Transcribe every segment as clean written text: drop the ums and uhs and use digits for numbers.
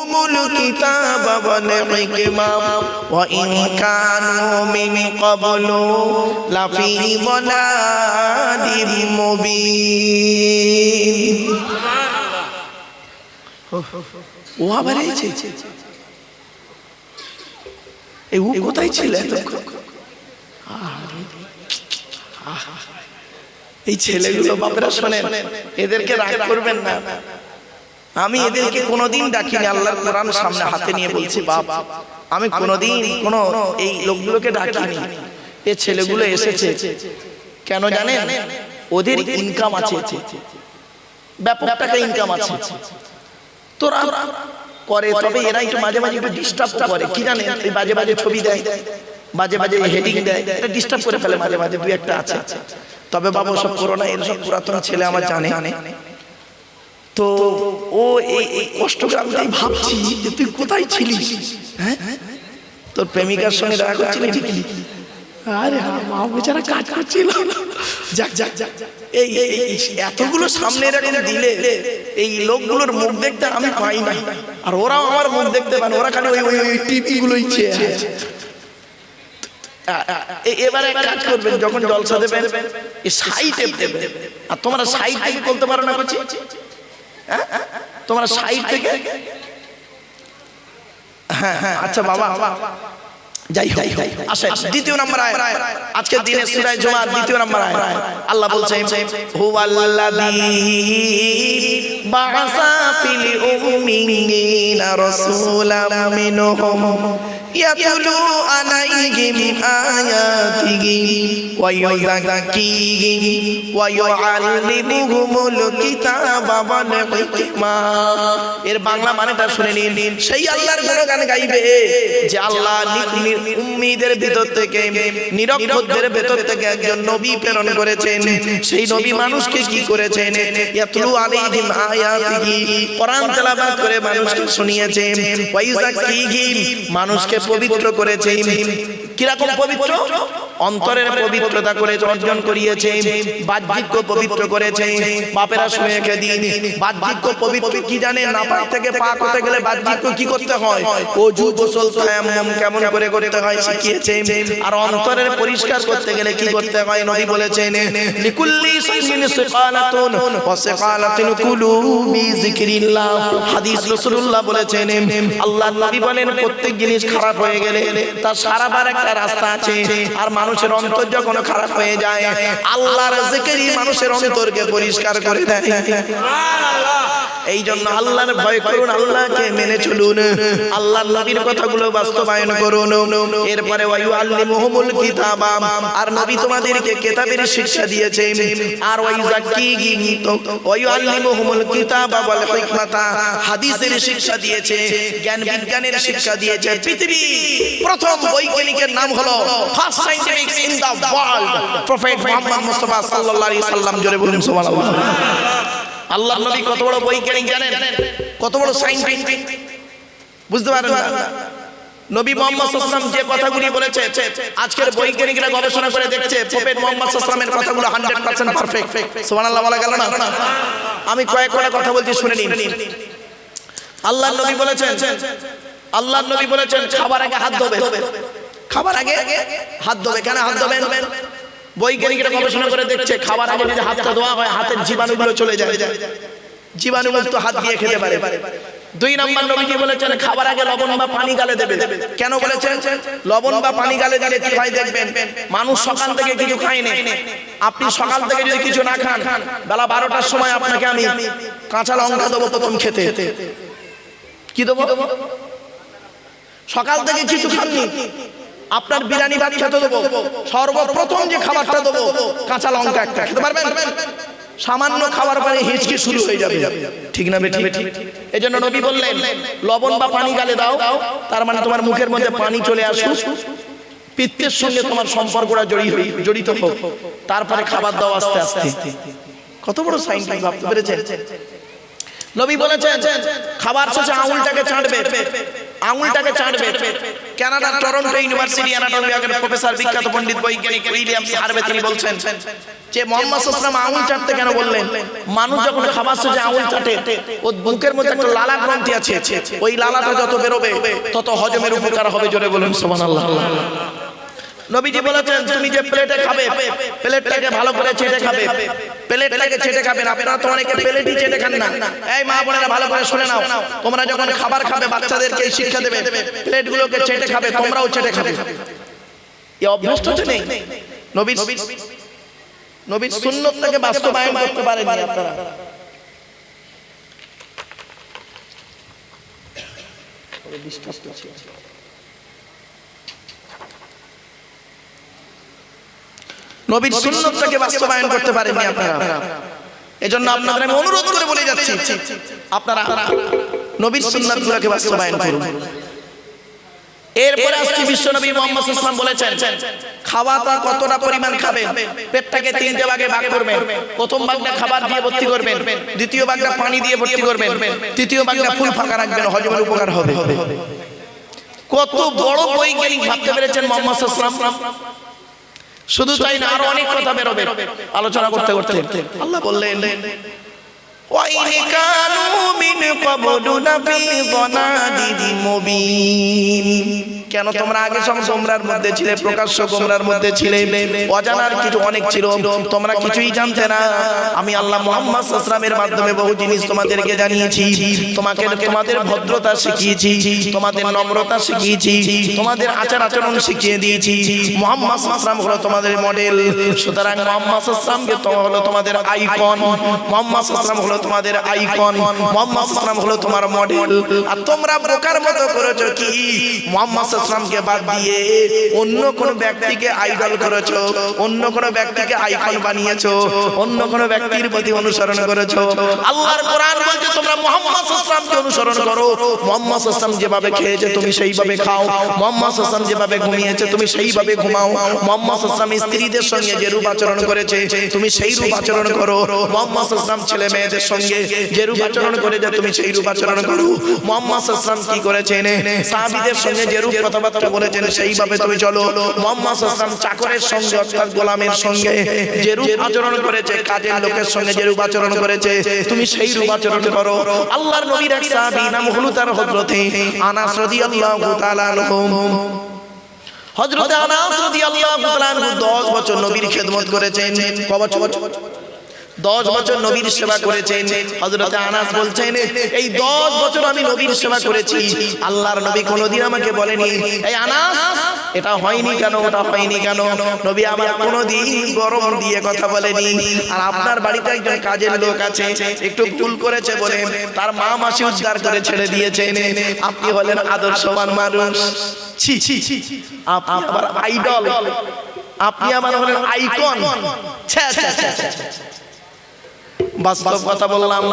বিহুমুল কিতাবা ওয়াল হিকমা ওয়া ইন কানু মিন ক্বাবলু লাফি যালালিম মুবিন। ও আবার এইছে এই ও কোথায় ছিল এতক্ষণ? এই ছেলেগুলো বাপেরা শোনেন, এদেরকে রাগ করবেন না। আমি এদেরকে কোনোদিন ডাকিনি, আল্লাহর কোরআন সামনে হাতে নিয়ে বলছি বাপ, আমি কোনোদিন কোনো এই লোকগুলোকে ডাকিনি। এই ছেলেগুলো এসেছে কেন জানেন? ওদের ইনকাম আছে, ব্যাপক টাকা ইনকাম আছে, তোরা করে। তবে এরা একটু মাঝে মাঝে একটু ডিস্টার্ব করে, কি জানেন? এই বাজে বাজে ছবি দেয়, বাজে বাজে হেডিং দেয়, এটা ডিস্টার্ব করে ফেলে মাঝে মাঝে, দুই একটা আছে। তবে বাবা সব করোনা, এর সব পুরাতন ছেলে আমার জানে। তো ও এই কষ্টকে আমি ভাবছি যে তুই কোথায় ছিলিস, হ্যাঁ তোর প্রেমিকার সঙ্গে দেখা করছিলি ঠিকই, আরে মা বেচারা কাজ করছিল। যাক যাক যাক, এই এতগুলো সামনে এরকম দিলে এই লোকগুলোর মুখ দেখতে আমি পাই না, আর ওরাও আমার মুখ দেখতে পায় না, ওরা খালি ওই ওই টিভি গুলোই চেয়ে। এবারে কাজ করবেন, যখন জলসা দেবেন এই সাইডে দেবেন, আর তোমরা সাইড থেকে বলতে পারো না করছি, হ্যাঁ তোমরা সাইড থেকে, হ্যাঁ হ্যাঁ আচ্ছা বাবা যাই হোক আসেন দ্বিতীয় নাম্বার আয়াত, আজকের দিনে সূরা জুমার দ্বিতীয় নাম্বার আয়াত। আল্লাহ বলছেন হুয়াল্লাযী বা'আসা ফিল উম্মিয়িনা রাসূলাম মিনহুম ইয়াতলু আলাইহিম আয়াতিহি ওয়া ইউযাক্কিহিম ওয়া ইউআল্লিমুহুমুল কিতাবা ওয়াল হিকমা। এর বাংলা মানেটা শুনে নিন। সেই আল্লাহর গুণগান গাইবে যে আল্লাহ উম্মীদের ভিতর থেকে, নিরক্ষরদের ভিতর থেকে একজন নবী প্রেরণ করেছেন। সেই নবী মানুষকে কি করেছেন? ইয়াতলু আলাইহিম আয়াতিহি, কোরআন তেলাওয়াত করে মানুষকে শুনিয়েছেন। ওয়া ইউযাক্কিহিম, মানুষকে পবিত্র করেছে। কিরকম পবিত্র? অন্তরের পবিত্রতা করে অর্জন করিয়েছে, বাহ্যিক পবিত্র করেছে। বাপেরা শুনে রেখে দিন, বাহ্যিক পবিত্র কি জানেন? নাপাক থেকে পাক হতে গেলে বাহ্যিক কি করতে হয়? ওযু, গোসল, তায়াম্মুম কেমন করে করতে হয় শিখিয়েছে। আর অন্তরের পরিষ্কার করতে গেলে কি করতে হয় নবী বলেছেন, লিকুল্লি শাইইন সিকালাতুন ওয়া সিকালাতুল কুলুবি যিকরিল্লাহ। হাদিস রাসূলুল্লাহ বলেছেন, আল্লাহর নবী বলেন প্রত্যেক জিনিস খারাপ হয়ে গেলে তার সারাবার একটা রাস্তা আছে। আর মানুষের অন্তর যখন খারাপ হয়ে যায়, আল্লাহর জিকিরই মানুষের অন্তরকে পরিষ্কার করে দেয়। সুবহানাল্লাহ। এই জন্য আল্লাহর ভয় করুন, আল্লাহকে মেনে চলুন, আল্লাহর নবীর কথাগুলো বাস্তবায়ন করুন। এরপরে ওয়া ইউআল্লিমুহুমুল কিতাবা, আর নবী তোমাদেরকে কিতাবের শিক্ষা দিয়েছে। আর ওয়া ইউযাক্কিহিম, ওয়া ইউআল্লিমুহুমুল কিতাবা ওয়াল হিকমাতা, হাদিসের শিক্ষা দিয়েছে, জ্ঞান বিজ্ঞানের শিক্ষা দিয়েছে। পৃথিবী প্রথম বৈজ্ঞানিকের নাম হলো first scientific in the world, prophet Muhammad Mustafa সাল্লাল্লাহু আলাইহি সাল্লাম। জোরে বলুন সুবহানাল্লাহ। আল্লাহর নবী কত বড় বৈজ্ঞানিক জানেন? কত বড় সায়েন্টিস্ট বুঝতে পারেন না? নবী মুহাম্মদ সাল্লাল্লাহু আলাইহি ওয়াসাল্লাম যে কথাগুলি বলেছে, আজকের বৈজ্ঞানিকরা গবেষণা করে দেখছে প্রফেট মুহাম্মদ সাল্লাল্লাহু আলাইহি ওয়াসাল্লামের কথাগুলো 100% পারফেক্ট। সুবহানাল্লাহ বলা গেল না? আমি কয়েকটা কথা বলছি শুনে নিন। আল্লাহর নবী বলেছেন, আল্লাহর নবী বলেছেন খাবার আগে হাত ধোবে, খাবার আগে হাত ধোবে। কেন হাত ধোবেন? বৈজ্ঞানিকরা গবেষণা করে দেখছে খাবার আগে যদি হাতটা ধোয়া হয় হাতের জীবাণুগুলো চলে যায়, জীবাণুমুক্ত হাত দিয়ে খেতে পারে। দুই নাম্বার নবীজি বলেছেন খাবার আগে লবণ বা পানি গালে দেবে। কেন বলেছেন? লবণ বা পানি গালে দিলে কি হয় দেখবেন, মানুষ সকাল থেকে কিছু খায়নি, আপনি সকাল থেকে যদি কিছু না খান, বেলা 12টার সময় আপনাকে আমি কাঁচা লঙ্কা দেবো প্রথম খেতে। কি দেবো? সকাল থেকে কিছু খাননি, আপনার বিরিয়ানি ভাত খেতে দেবো, সর্বপ্রথম যে খাবারটা দেবো কাঁচা লঙ্কা একটা খেতে পারবেন? সামান্য খাবার পরে হিচকি শুরু হয়ে যাবে, ঠিক না বেঠিক? এই জন্য নবী বললেন লবণ বা পানি গালে দাও, তার মানে তোমার মুখের মধ্যে পানি চলে আসুক, পিত্তের সঙ্গে তোমার সম্পর্কটা জড়িত হোক, তারপরে খাবার দাও আস্তে আস্তে। কত বড় সায়েন্টিফিক ভাবতে পেরেছেন? নবী বলেছেন খাবার শেষে আঙুলটাকে চাটবে, আঙুলটাকে চাটবে। কানাডার টরন্টো ইউনিভার্সিটি অ্যানাটমি বিভাগের প্রফেসর বিখ্যাত পণ্ডিত বৈজ্ঞানিক উইলিয়াম হার্ভে তিনি বলছেন যে মুহাম্মদ সাল্লাল্লাহু আলাইহি ওয়াসাল্লাম আঙুল চাটতে কেন বললেন? মানুষ যখন খাবার শেষে আঙুল চাটে ওর বুকের মধ্যে একটা লালা গ্রন্থি আছে, ওই লালাটা যত বেরোবে তত হজমের উপকার হবে। জোরে বলুন সুবহানাল্লাহ। নবীজি বলেছেন তুমি যে প্লেটে খাবে প্লেটটাকে ভালো করে চেটে খাবে, প্লেটটাকে চেটে খাবেন। আপনারা তো অনেকে প্লেটই চেটে খান না। এই মা বোনেরা ভালো করে শুনে নাও, তোমরা যখন খাবার খাবে বাচ্চাদেরকে এই শিক্ষা দেবে প্লেটগুলোকে চেটে খাবে, তোমরাও চেটে খাবে। এই অভ্যাসটা তো নেই। নবীর সুন্নতটাকে বাস্তবায়ন করতে পারেননি আপনারা। নবীর সুন্নতটাকে বাস্তবায়ন করতে পারেননি আপনারা। এজন্য আপনাদের আমি অনুরোধ করে বলে যাচ্ছি আপনারা নবীর সুন্নাতগুলোকে বাস্তবায়ন করুন। এরপরে আসছে বিশ্বনবী মুহাম্মদ সাল্লাল্লাহু আলাইহি ওয়াসাল্লাম বলেছেন খাওয়াটা কতটা পরিমাণ খাবেন। পেটটাকে তিনটে ভাগে ভাগ করবেন। প্রথম ভাগটা খাবার দিয়ে ভর্তি করবেন, দ্বিতীয় ভাগটা পানি দিয়ে ভর্তি করবেন, তৃতীয় ভাগটা ফুল ফাঁকা রাখবেন, হজমের উপকার হবে। কত বড় বৈজ্ঞানিক ভাবতে পেরেছেন মুহাম্মদ সাল্লাল্লাহু আলাইহি ওয়াসাল্লাম। শুধু তাই না, আরো অনেক কথা বেরোবে আলোচনা করতে করতে। আল্লাহ বললেন ওয়াইন কানু মিন ক্বাবলু লাফি যালালিন মুবিন। কেন তোমরা আগে সব গোমরার মধ্যে ছিলে, প্রকাশ্য গোমরার মধ্যে ছিলে, অজানার কিছু অনেক ছিল, তোমরা কিছুই জানতে না। আমি আল্লাহ মুহাম্মদ সাল্লাল্লাহু আলাইহি ওয়াসাল্লামের মাধ্যমে বহু জিনিস তোমাদেরকে জানিয়েছি। তোমাদের ভদ্রতা শিখিয়েছি, তোমাদের নম্রতা শিখিয়েছি, তোমাদের আচার আচরণ শিখিয়ে দিয়েছি। মুহাম্মদ সাল্লাল্লাহু আলাইহি ওয়াসাল্লাম হলো তোমাদের মডেল। সুতরাং মুহাম্মদ সাল্লাল্লাহু আলাইহি ওয়াসাল্লামকে হলো তোমাদের আইকন, মুহাম্মদ সাল্লাল্লাহু আলাইহি ওয়াসাল্লাম হলো তোমাদের আইকন, মুহাম্মদ সাল্লাল্লাহু আলাইহি ওয়াসাল্লাম হলো তোমার মডেল। আর তোমরা বোকার মতো করেছো কি মুহাম্মদ সাল্লাল্লাহু আলাইহি ওয়াসাল্লামকে বাদ দিয়ে অন্য কোন ব্যক্তিকে আইডল করেছো, অন্য কোন ব্যক্তিকে আইকন বানিয়েছো, অন্য কোন ব্যক্তির প্রতি অনুসরণ করেছো। আল্লাহর কোরআন বলছে তোমরা মুহাম্মদ সাল্লাল্লাহু আলাইহি ওয়াসাল্লামকে অনুসরণ করো। মুহাম্মদ সাল্লাল্লাহু আলাইহি ওয়াসাল্লাম যেভাবে খেয়েছে তুমি সেইভাবে খাও, মুহাম্মদ সাল্লাল্লাহু আলাইহি ওয়াসাল্লাম যেভাবে ঘুমিয়েছে তুমি সেইভাবে ঘুমাও, মুহাম্মদ সাল্লাল্লাহু আলাইহি ওয়াসাল্লাম স্ত্রীদের সঙ্গে যে রূপ আচরণ করেছে তুমি সেই রূপ আচরণ করো, মুহাম্মদ সাল্লাল্লাহু আলাইহি ওয়াসাল্লাম ছেলে মেয়েদের সঙ্গে যে রূপ আচরণ করে যে তুমি সেই রূপ আচরণ করো। মুহাম্মদ সাল্লাল্লাহু আলাইহি ওয়াসাল্লাম কি করেছেন? সাহাবীদের সঙ্গে যে রূপ কথাবার্তা বলেছেন সেইভাবে তুমি চলো। মুহাম্মদ সাল্লাল্লাহু আলাইহি ওয়াসাল্লাম চাকরের সঙ্গে অর্থাৎ গোলামের সঙ্গে যে রূপ আচরণ করেছে, কাজের লোকের সঙ্গে যে রূপ আচরণ করেছে তুমি সেই রূপ আচরণ করো। আল্লাহর নবীর এক সাহাবী নাম হলো তার হযরতে আনাস রাদিয়াল্লাহু তাআলা আনহু। হযরতে আনাস রাদিয়াল্লাহু তাআলা আনহু 10 বছর নবীর খেদমত করেছেন। কত বছর? 10 বছর নবীর সেবা করেছেন। হযরতে আনাস বলছেন এই 10 বছর আমি নবীর সেবা করেছি, আল্লাহর নবী কোনোদিন আমাকে বলেনি এই আনাস এটা হয়নি কেন, ওটা হয়নি কেন। নবী আমার কোনোদিন গরম দিয়ে কথা বলেনি। আর আপনার বাড়িতে একজন কাজের লোক আছে, একটু ভুল করেছে বলে তার মা মাসি উদ্ধার করে ছেড়ে দিয়েছেন, আপনি হলেন আদর্শবান মানুষ। ছি ছি, আপনি আবার আইডল, আপনি আবার হলেন আইকন। বাস্তব কথা বললাম।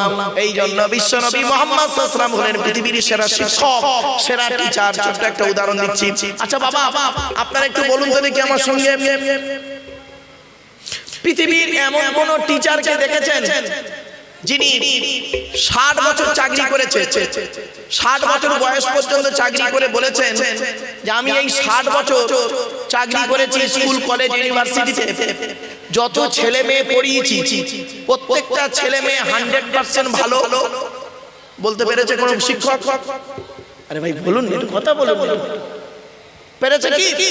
এই জন্য বিশ্ব নবী মুহাম্মদ সাল্লাল্লাহু আলাইহি ওয়াসাল্লাম হলেন পৃথিবীর সেরা শিক্ষক, সেরা টিচার। ছোট্ট একটা উদাহরণ দিচ্ছি। আচ্ছা বাবা আপনারা একটু বলুন তো দেখি আমার সঙ্গে, পৃথিবীর এমন কোন টিচারকে দেখেছেন যিনি 60 বছর চাকরি করেছে, 60 বছর বয়স পর্যন্ত চাকরি করে বলেছেন যে আমি এই 60 বছর চাকরি করেছি স্কুল কলেজ ইউনিভার্সিটিতে, যত ছেলে মেয়ে পড়িয়েছি প্রত্যেকটা ছেলে মেয়ে 100% ভালো বলতে পেরেছে কোন শিক্ষক? আরে ভাই বলুন একটু কথা বলুন, পেরেছে কি?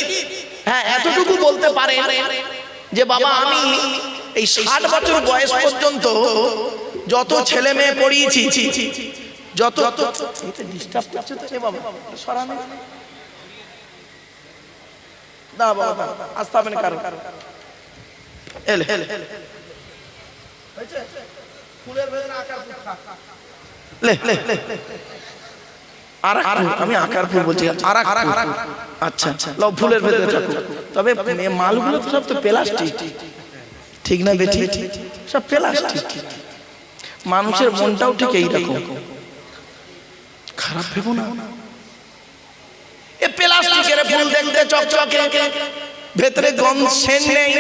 হ্যাঁ এতটুকু বলতে পারে যে বাবা আমি এই 60 বছর বয়স পর্যন্ত যত ছেলে মেয়ে পড়িয়েছি, যত ডিস্টার্ব করছে তো এ বাবা সরানো না বাবা আসতে হবে না কারণ এল হেল হয়েছে ফুলের ভেতরে আকার লে লে আর আমি আকার ফুল বলছি আর আচ্ছা লও ফুলের ভেতরে থাকো, তবে মালগুলো তো সব তো প্লাস্টিক, ঠিক না বেটি? সব প্লাস্টিক। মানুষের মনটাও ঠিক এইরকম, খারাপ ভেবো না। এ প্লাস্টিকের ফুল দেখতে চকচকে, ভেতরে গন্ধ সেন্ট নেই,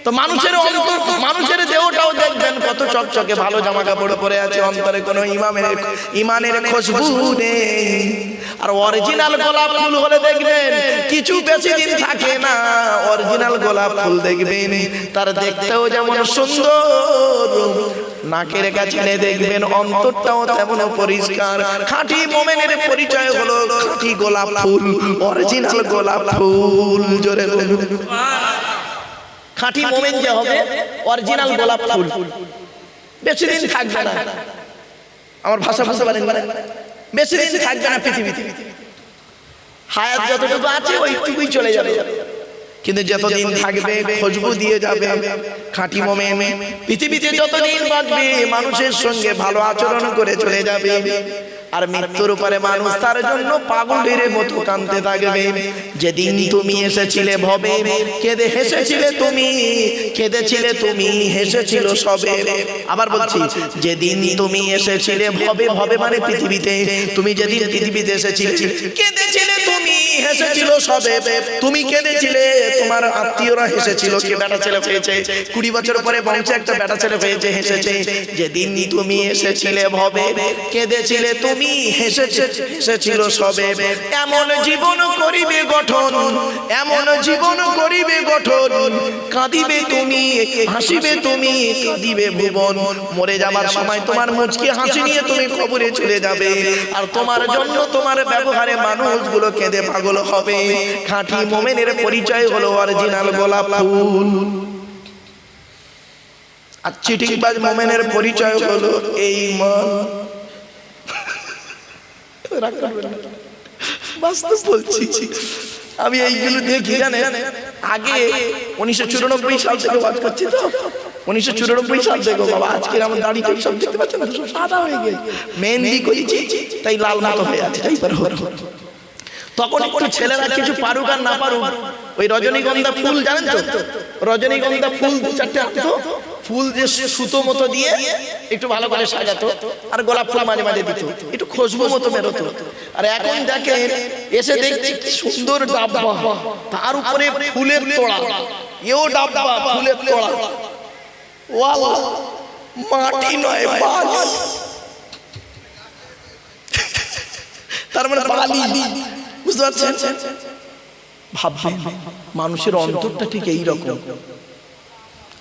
তো মানুষের অন্তর মানুষের দেহটাও দেখবেন কত চকচকে, ভালো জামা কাপড় পরে আছে, অন্তরে কোনো ইমানের খুশবু নেই। আর অরিজিনাল গোলাপ ফুল হলে দেখবেন কিছু বেশি দিন থাকে না। অরিজিনাল গোলাপ ফুল দেখবেন তার দেখতেও যেমন সুন্দর, নাকের কাছে দেখবেন অন্তরটাও তেমন পরিষ্কার। খাঁটি মুমিনের পরিচয় হলো খাঁটি গোলাপ ফুল, অরিজিনাল গোলাপ ফুল। জোরে বলুন খাঁটি মুমিন যে হবে অরিজিনাল গোলাপ ফুল, বেশি দিন থাকবে না। আমার ভাষা বুঝতে পারেন না? বেশি দিন থাকবে না পৃথিবীতে, হায়াত যতটুকু আছে ওইটুকুই চলে যাবে। কিন্তু যতদিন থাকবে খুশবু দিয়ে যাবে। খাঁটি মুমিন পৃথিবীতে যতদিন বাঁচবে মানুষের সঙ্গে ভালো আচরণ করে চলে যাবে। আর মৃত্যুর উপরে মানুষ তার জন্য পাগলের মতো কাঁদতে থাকবে। যেদিন তুমি এসেছিলে ভবে কেঁদে হেসেছিলে তুমি, কেঁদেছিলে তুমি হেসেছিল সবে। আবার বলছি, যেদিন তুমি এসেছিলে ভবে, ভবে মানে পৃথিবীতে, তুমি যেদিন পৃথিবীতে এসেছিলে কেঁদেছিলে তুমি হেসেছিল সবে। তুমি কেঁদেছিলে, তোমার আত্মীয়রা হেসেছিল, কে বেটা ছেলে হয়েছে 20 বছর পরে বংশে একটা বেটা ছেলে হয়েছে, হেসেছে। যেদিন তুমি এসেছিলে ভবে কেঁদেছিলে তুমি হেসেছিল সবে। এমন জীবন করিবে গঠন, এমন জীবন করিবে গঠন, কাঁদিবে তুমি হাসিবে তুমি, কাঁদিবে ভুবন। মরে যাবার সময় তোমার মুচকি হাসি নিয়ে তুমি কবরে চলে যাবে। আর তোমার জন্য তোমার ব্যবহারে মানুষগুলো কেঁদে পাগল হবে। খাঁটি মুমিনের পরিচয় হলো অরিজিনাল গোলাপ ফুল। আর চিটিংবাজ মুমিনের পরিচয় হলো এই মান। বাস্তব বলছি, আমি এইগুলো দেখি জানেন। আগে 1994 সাল থেকে ওয়াজ করছি তো, 1994 সাল থেকে বাবা। আজকে আমার দাড়িটা সব দেখতে পাচ্ছেন না, সব সাদা হয়ে গেছে, মেহেন্দি করেছি তাই লাল মতো হয়ে আছে। তখন একটু ছেলেরা কিছু পারুক আর না পারুক, ওই রজনীগন্ধা ফুল জানেন তো, রজনীগন্ধা ফুল 2-4টে আনতো, ফুল যে সুতো মতো দিয়ে একটু ভালো করে সাজাতো, আর গোলাপ ফুল মাঝে মাঝে দিত, একটু খুশবু মতো বেরোতো। আর এখন দেখেন এসে দেখছি সুন্দর ডাব্বা, তার উপরে ফুলের তোড়া, এও ডাব্বা ফুলের তোড়া, ওয়াও মাটি নয় বালি, তার মানে বালি। বুঝতে পারছেন? ভাববেন মানুষের অন্তরটা ঠিক এইরকম।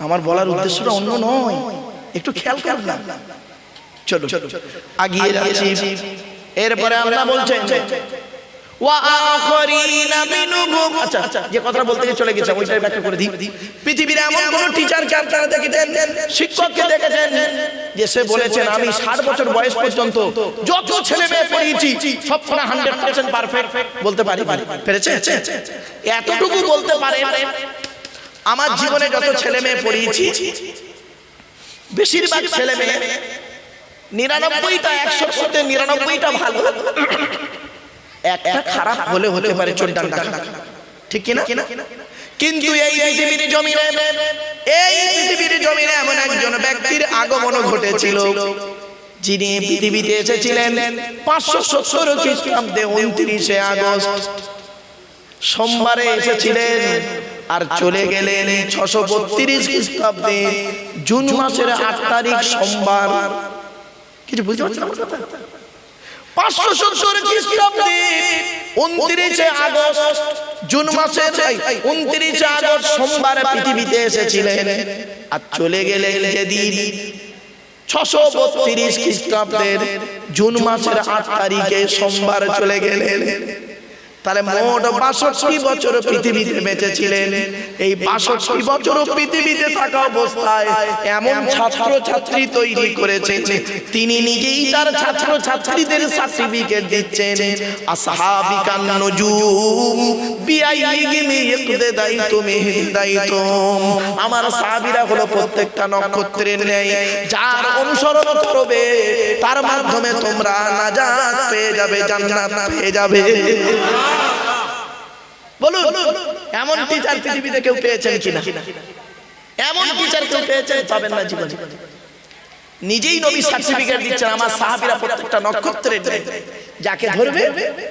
আমার বলার উদ্দেশ্যটা অন্য নয়, একটু খেয়াল করুন না। চলো আগিয়ে যাচ্ছি। এরপরে আল্লাহ বলছেন ওয়া আখরিনা মিনহুম। আচ্ছা, যে কথা বলতে গিয়ে চলে গেছে ওইটাই ব্যাখ্যা করে দিই। পৃথিবীর এমন কোন টিচারকে আপনারা দেখেছেন, শিক্ষককে দেখেছেন যে সে বলেছেন আমি 60 বছর বয়স পর্যন্ত যত ছেলে মেয়ে পড়িয়েছি সবকটা 100% পারফেক্ট বলতে পারি? পেরেছে? এতটুকু বলতে পারে আমার জীবনে যত ছেলে মেয়ে পড়িয়েছি বেশিরভাগ ছেলে মেয়ে 99টা 100-র মধ্যে 99টা ভালো, একটা খারাপ হলে হতে পারে চোদ্দান ডাকা, ঠিক কিনা? কিন্তু এই পৃথিবীর জমিনে এমন একজন ব্যক্তির আগমন ঘটেছিল যিনি পৃথিবীতে এসেছিলেন 570 খ্রিস্টাব্দে 29শে আগস্ট সোমবারে এসেছিলেন, আর চলে গেলেন 632 খ্রিস্টাব্দে জুন মাসের 8 তারিখ সোমবার। কিছু বুঝতে পারছেন আমার কথা? 570 খ্রিস্টাব্দে 29শে আগস্ট জুন মাসের 29শে আগস্ট সোমবারে পৃথিবীতে এসেছিলেন, আর চলে গেলেন যেদিন 632 খ্রিস্টাব্দের জুন মাসের 8 তারিখে সোমবার চলে গেলেন। তাহলে মোট 62 বছর পৃথিবীতে বেঁচে ছিলেন। এই 62 বছর পৃথিবীতে থাকা অবস্থায় এমন ছাত্র ছাত্রী তৈরি করেছেন, তিনি নিজেই তার ছাত্র ছাত্রীদের সার্টিফিকেট দিচ্ছেন। আসহাবিকান নুজুম বিআইহিম ইকতাদাইতুম ইহদাইতুম। আমার সাহাবীরা হলো প্রত্যেকটা নক্ষত্রের ন্যায়, যার অনুসরণ করবে তার মাধ্যমে তোমরা নাজাত পেয়ে যাবে, জান্নাত পেয়ে যাবে। বলুন এমন টিচার পৃথিবীতে কেউ পেয়েছেন কিনা? এমন টিচার কেউ পেয়েছেন? পাবেন না জীবনে। নিজেই নবী সার্টিফিকেট দিচ্ছেন আমার সাহাবীরা প্রত্যেকটা নক্ষত্রের ন্যায়, যাকে ধরবে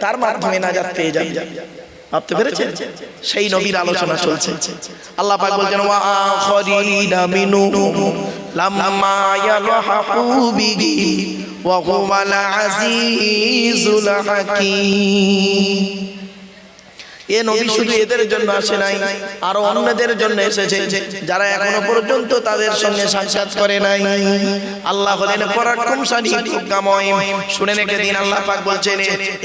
তার মাধ্যমে নাজাত পেয়ে যাবে। ভাবতে পেরেছেন? সেই নবীর আলোচনা চলছে। আল্লাহ পাক বলছেন ওয়া আখরিনা মিনহুম লাম্মা ইয়ালহাকু বিহি ওয়া হুয়াল আজিজুল হাকীম। এ নবী শুধু এদের জন্য আসে নাই, আরো অন্যদের জন্য এসেছে যারা এখনো পর্যন্ত তাদের সঙ্গে সাক্ষাৎ করে নাই। আল্লাহ হলেন পরাক্রমশালী, প্রজ্ঞাময়। শুনে রেখে দিন, আল্লাহ পাক বলছেন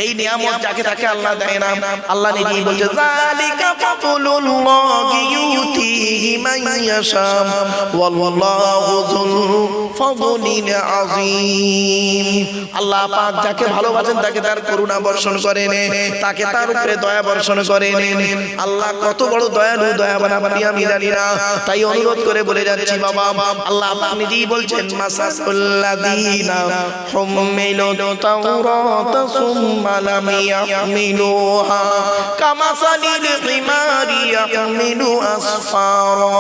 এই নিয়ামত যাকে তাকে আল্লাহ দেয় না। আল্লাহ নিজেই বলছে যালিকা ফাদলুল্লাহি ইউতিহি মান ইয়াশা ওয়াল্লাহু যুল ফাদলিল আযীম। আল্লাহ পাক যাকে ভালোবাসেন তাকে তার করুণা বর্ষণ করেন, তাকে তার উপরে দয়া বর্ষণ করেন। আল্লাহ কত বড় দয়ালু, দয়াবান আপনি আমি জানি না, তাই অনুরোধ করে বলে যাচ্ছি বাবা, আল্লাহ আপনি নিজেই বলছেন মাসাল্লাযীনা হুমিলুত তাওরাতা সুম্মা লাম ইয়াহমিলুহা কামাসালিল হিমারি ইয়াহমিলু আসফারা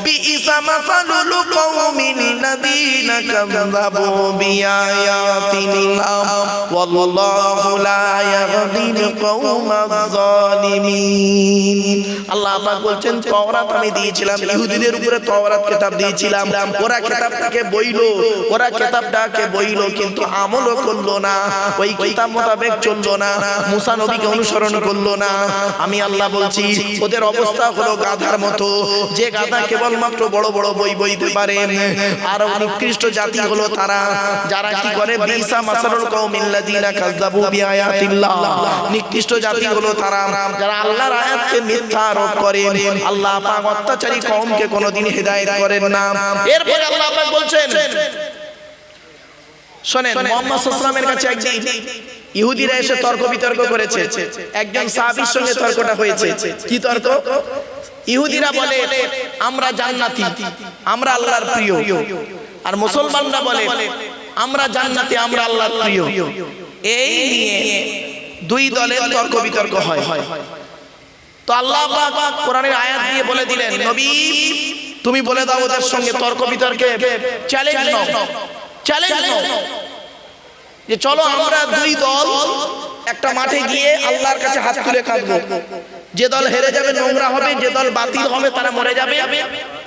বিইসা মাসালুল কওমিল লাযীনা কাযযাবু বিআয়াতিল্লাহ ওয়াল্লাহু লা ইয়াহদিল কওমায জালিমিন। আল্লাহ পাক বলছেন তাওরাত আমি দিয়েছিলাম, ইহুদিদের উপরে তাওরাত কিতাব দিয়েছিলাম। ওরা কিতাবটাকে বইলো, ওরা কিতাবটাকে বইলো, কিন্তু আমলও করলো না, ওই কিতাব মোতাবেক চললো না, মুসা নবীকে অনুসরণ করলো না। আমি আল্লাহ বলছি ওদের অবস্থা হলো গাধার মতো, যে গাধা কেবলমাত্র বড় বড় বই বইতে পারে। আর নিকৃষ্ট জাতি হলো তারা যারা কি করে বিসা মাসালুল কওমিল লাযীনা কাযযাবু বিআয়াতিল্লাহ। নিকৃষ্ট জাতি হলো তারা যারা আল্লাহর আয়াতকে মিথ্যা আরোপ করে। আল্লাহ পাক অত্যাচারী কওমকে কোনোদিন হেদায়েত করেন না। এরপরে আল্লাহ পাক বলছেন শুনেন, মুহাম্মদ সাল্লাল্লাহু আলাইহি ওয়াসাল্লামের কাছে একদিন ইহুদিরা এসে তর্ক বিতর্ক করেছে। একজন সাহাবীর সঙ্গে তর্কটা হয়েছে। কি তর্ক? ইহুদিরা বলে আমরা জান্নাতি, আমরা আল্লাহর প্রিয়, আর মুসলমানরা বলে আমরা জান্নাতি, আমরা আল্লাহর প্রিয়। এই নিয়ে দুই দলের তর্ক বিতর্ক হয়। তো আল্লাহ পাক কোরআনের আয়াত দিয়ে বলে দিলেন নবী তুমি বলে দাও ওদের সঙ্গে তর্ক বিতর্কে চ্যালেঞ্জ নাও, চ্যালেঞ্জ নাও যে চলো আমরা দুই দল একটা মাঠে গিয়ে আল্লাহর কাছে হাত তুলে কাঁদবো। যে দল হেরে যাবে নোংরা হবে, যে দল বাতিল হবে তারা মরে যাবে,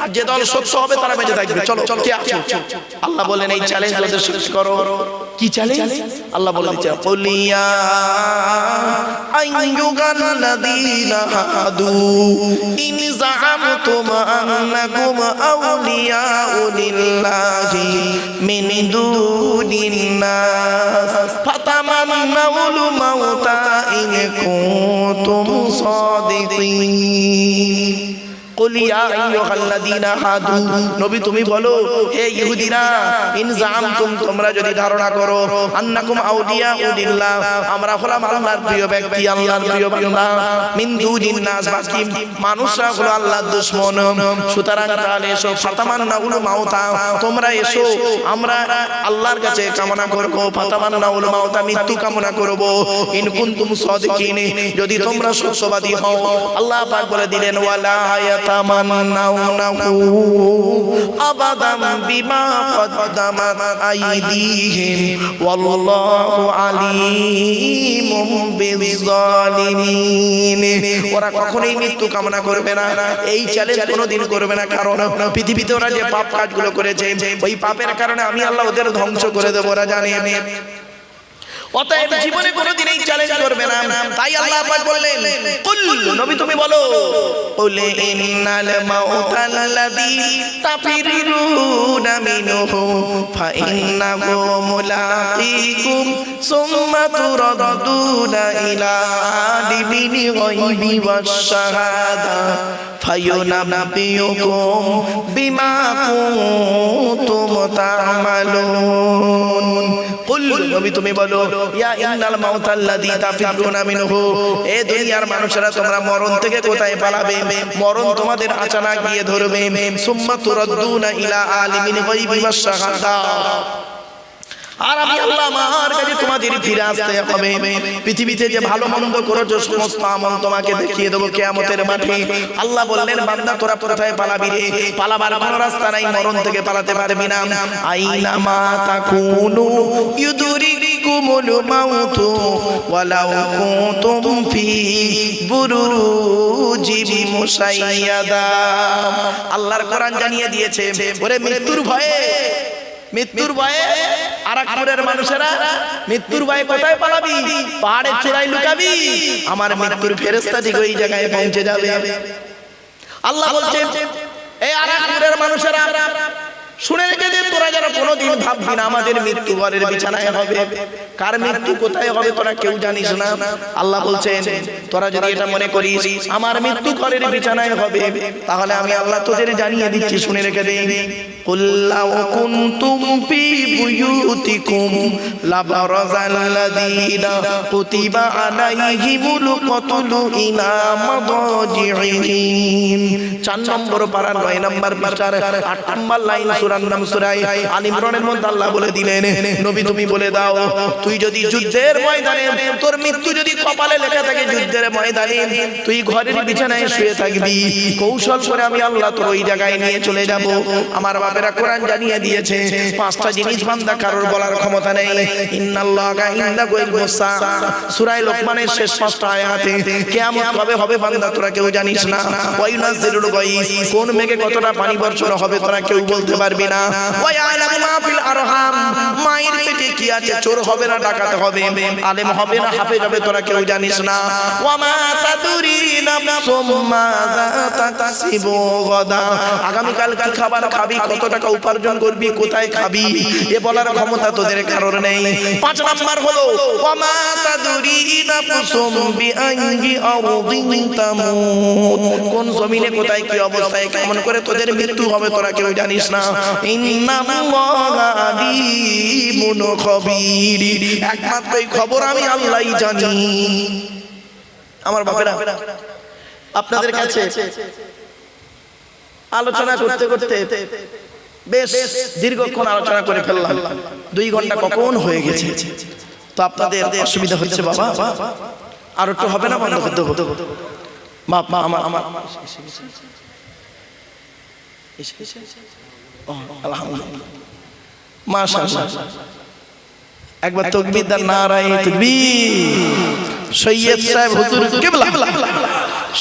আর যে দল সত্য হবে তারা বেঁচে থাকবে। চলো কে আছে? আল্লাহ বলেন এই চ্যালেঞ্জ ওদের শেষ করো। কি চ্যালেঞ্জ? আল্লাহ বলে দিচ্ছে কুলিয়া আইয়ুহাল্লাযীনা হাদু ইন যাআমতুম আন্নাকুম আউলিয়াউ লিল্লাহি মিন দুনিন নাস ফাতামান্নাউল মাউতা ইন কুনতুম সাদিকিন। কুলিয়া আইয়ুহাল্লাযীনা হাদু, নবী তুমি বলো হে ইহুদিরা, ইন যাআমতুম তোমরা যদি ধারণা করো, আন্নাকুম আউলিয়াউ লিল্লাহ আমরা হলাম আল্লাহর প্রিয় ব্যক্তি, আল্লাহর প্রিয় বান্দা, মিন দুনিন নাস বাকি মানুষরা হলো আল্লাহর দুশমন। সুতরাং তাহলে এসো ফাতামান্নাউল মাউতা, তোমরা এসো আমরা আল্লাহর কাছে কামনা করব, ফাতামান্নাউল মাউতা মৃত্যু কামনা করব, ইন কুনতুম সাদিকিন যদি তোমরা সত্যবাদী হও। আল্লাহ পাক বলে দিলেন ওয়ালা তামান্নাউনাহু আবাদাম বিমা কদ্দামাত আইদিহিম ওয়াল্লাহু আলীমুম বিযালিমিন। ওরা কখনোই মৃত্যু কামনা করবে না, এই চ্যালেঞ্জ কোনোদিন করবে না, কারণ পৃথিবীতে ওরা যে পাপ কাজগুলো করেছে ওই পাপের কারণে আমি আল্লাহ ওদের ধ্বংস করে দেব, ওরা জানে। অতএব জীবনে কোনোদিন এই চ্যালেঞ্জ করবে না। তাই আল্লাহ পাক বললেন কুল নবী তুমি বলো কুল ইন্নাল মাউতাল্লাযী তাফিরুনা মিনহু ফাইন্নাহু মুলাকীকুম সুম্মা তুরাদ্দুনা ইলা আলিমিল গায়বি ওয়াশ শাহাদা ফায়ুনাব্বিউকুম বিমা কুনতুম তা'মালুন। কুল নবী তুমি বলো ইয়া ইন্নাল মাউতাল্লাযী তাফিরুনা মিনহু, এ দুনিয়ার মানুষেরা তোমরা মরণ থেকে কোথায় পালাবে? মরণ তোমাদের আচানক গিয়ে ধরবে। সুম্মা তুরাদ্দুনা ইলা আলিমিল গায়বি ওয়াশ শাহাদা, আর আমি আল্লাহ আমার কাছে তোমাদের ফিরে আসতে হবে। পৃথিবীতে যে ভালো মন্দ করেছো সমস্ত আমল তোমাকে দেখিয়ে দেবো কিয়ামতের মাঠে। আল্লাহ বললেন বান্দা তোরা কোথায় পালাবি রে? পালাবার কোনো রাস্তা নাই, মরণ থেকে পালাতে পারবি না। আইনা মা তাকুনু ইউদরিকুমুল মাউতু ওয়ালাউ কুনতুম ফি বুরুজিম মুশাইয়াদা। আল্লাহর কোরআন জানিয়ে দিয়েছে ওরে মৃত্যুর ভয়ে আরাকপুরের মানুষেরা মৃত্যুর ভয়ে কোথায় পালাবি? পাহাড়ের চূড়ায় লুকাবি, আমার মৃত্যুর ফেরেশতা ঠিক ওই জায়গায় পৌঁছে যাবে। আল্লাহ বলছেন এই আরাকপুরের মানুষেরা শুনে রেখে দে, তোরা যারা কোনোদিন ভাববি না আমাদের মৃত্যু ঘরের বিছানায় হবে, কার মৃত্যু কোথায় হবে তোরা কেউ জানিস না। আল্লাহ বলছেন তোরা যদি এটা মনে করিস আমার মৃত্যু ঘরের বিছানায় হবে, তাহলে আমি আল্লাহ তোদের জানিয়ে দিচ্ছি, শুনে রেখে দে। কুল লাউ কুনতুম ফি বুয়ুতিকুম লাবারাযাল্লাযীনা কুতিবা আলাইহিমুল কতলু ইলা মাদাজিহিম। 4 নম্বর পারা 9 নম্বর পৃষ্ঠার 8 নম্বর লাইন, সূরার নাম সূরা আলে ইমরানের মধ্যে আল্লাহ বলে দিলেন, নবী তুমি বলে দাও, তুই যদি যুদ্ধের ময়দানে তোর মৃত্যু যদি কপালে লেখা থাকে যুদ্ধের ময়দানে তুই ঘরের বিছানায় শুয়ে থাকবি, কৌশল করে আমি আল্লাহ তোর ওই জায়গায় নিয়ে চলে যাব। আমার বাপেরা কোরআন জানিয়ে দিয়েছে 5টা জিনিস বান্দা কারোর বলার ক্ষমতা নেই। ইন্নাল্লাহা ইনদাহুল মুসা, সূরা লোকমানের শেষ 5টা আয়াতে কিয়ামত কবে হবে বান্দা তোরা কেউ জানিস না। ওয়া ইউনাজ্জিলুল গায়স, কোন মেঘে কতটা পানি বর্ষণ হবে তোরা কেউ বলতে পারবি না। ওয়া ইয়ালামু মা ফিল আরহাম, মায়ের পেটে কি আছে, চোর হবে না ডাকাত হবে, আলেম হবে না হাফেজ হবে তোরা কেউ জানিস না। ওয়া মা তাদরি নাফসুম মাযা তাকসিবু গাদা, আগামী কাল কি খাবার খাবি, কত টাকা উপার্জন করবি, কোথায় খাবি, এ বলার ক্ষমতা তোদের কারোর নেই। 5 নাম্বার হলো ওয়া মা তাদরি নাফসুম বিআইয়ি আরদিন তামুত, কোন জমিনে কোথায় কি অবস্থায় কেমন করে তোদের মৃত্যু হবে তোরা কেউ জানিস না। ইন্নাল্লাহা আলিমুন খবীর, একমাত্র এই খবর আমি আল্লাহই জানি। আমার বাপেরা আপনাদের কাছে আলোচনা করতে করতে বেশ দীর্ঘক্ষণ আলোচনা করে ফেললাম, 2 ঘন্টা কখন হয়ে গেছে। তো আপনাদের অসুবিধা হচ্ছে বাবা, আর একটু হবে না, বন্ধ করতে হবে বাবা। আমার আলহামদুলিল্লাহ মাশাআল্লাহ, একবার তাকবীর দান, নারায়ে তাকবীর। সৈয়দ সাহেব হুজুর কিবলা,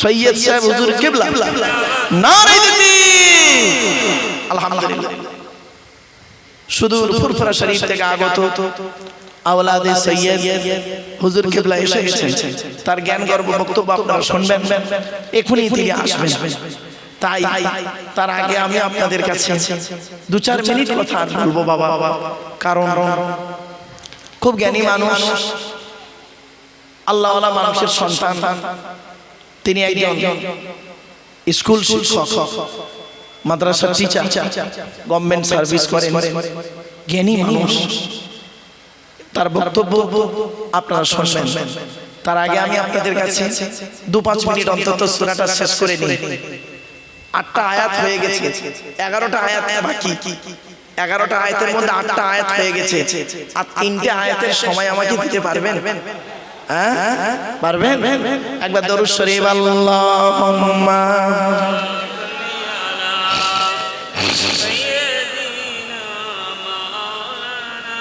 সৈয়দ সাহেব হুজুর কিবলা, নারায়ে তাকবীর। আলহামদুলিল্লাহ, সুদূর ফুরফুরা শরীফ থেকে আগত আওলাদে সৈয়দ হুজুর কিবলা এসে গেছেন, তার জ্ঞান গর্ব বক্তব্য আপনারা শুনবেন, এখনই তিনি আসবেন। তাই তার আগে আমি আপনাদের কাছে 2-4 মিনিট কথা বলবো বাবা, কারণ খুব জ্ঞানী মানুষ, আল্লাহওয়ালা মানুষের সন্তান, তিনি একজন স্কুল শিক্ষক, মাদ্রাসার টিচার, গভর্নমেন্ট সার্ভিস করেন, জ্ঞানী মানুষ, তার বক্তব্য আপনারা শুনবেন। তার আগে আমি আপনাদের কাছে 2-5 মিনিট অন্তত সূরাটা শেষ করে নিই। 8টা আয়াত হয়ে গেছে, 11টা আয়াত বাকি। 11টা আয়াতের মধ্যে 8টা আয়াত হয়ে গেছে, আর 3টে আয়াতের সময় আমাকে দিতে পারবেন? হ্যাঁ পারবেন? একবার দরুদ শরীফ, আল্লাহুম্মা